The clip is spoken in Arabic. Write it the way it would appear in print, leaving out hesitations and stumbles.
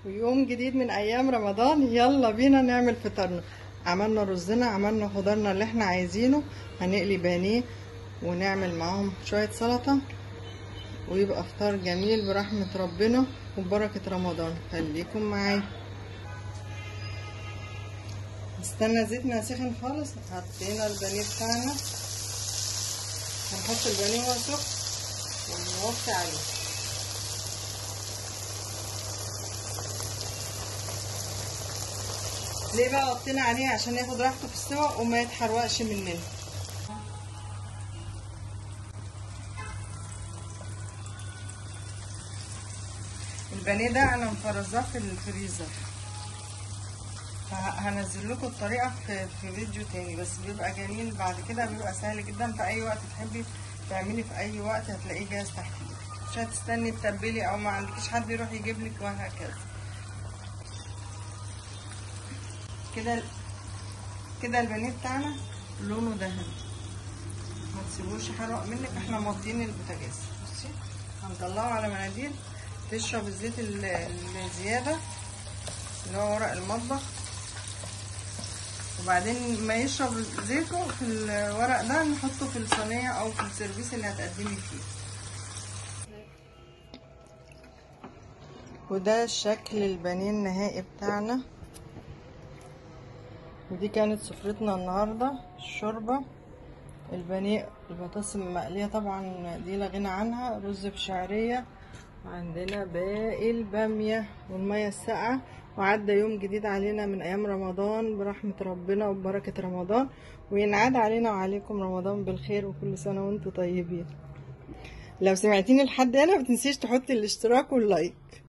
ويوم جديد من ايام رمضان. يلا بينا نعمل فطارنا. عملنا رزنا، عملنا خضارنا اللي احنا عايزينه، هنقلي بانيه ونعمل معاهم شوية سلطة ويبقى فطار جميل برحمة ربنا وبركة رمضان. خليكم معايا. استنى زيتنا سخن خالص. حطينا البانيه بتاعنا، هنحط البانيه وهو سخن ونوطي عليه. ليه بقى وطينا عليه؟ عشان ياخد راحته في السوا وما يتحرقش مننا. البانيه ده انا مفرزاه في الفريزر، هنزل لكم الطريقه في فيديو تاني، بس بيبقى جميل بعد كده، بيبقى سهل جدا في اي وقت تحبي تعملي، في اي وقت هتلاقيه جاهز تحت ايدك، مش هتستني تتبلي او ما عندكيش حد يروح يجيب لك وهكذا. كده البانيه بتاعنا لونه دهبي، ما تسيبوش يحرق منك. احنا موطيين البوتاجاز. بصي هنطلعه على مناديل تشرب الزيت الزياده اللي هو ورق المطبخ، وبعدين ما يشرب زيته في الورق ده نحطه في الصينيه او في السيرفيس اللي هتقدمي فيه. وده شكل البانيه النهائي بتاعنا. ودي كانت سفرتنا النهارده، الشوربه، البانيه، البطاطس المقليه طبعا دي لا غنى عنها، رز بشعريه، وعندنا باقي الباميه والميه الساقعه. وعدى يوم جديد علينا من ايام رمضان برحمه ربنا وبركه رمضان، وينعاد علينا وعليكم رمضان بالخير، وكل سنه وانتم طيبين. لو سمعتيني لحد هنا متنسيش تحطي الاشتراك واللايك.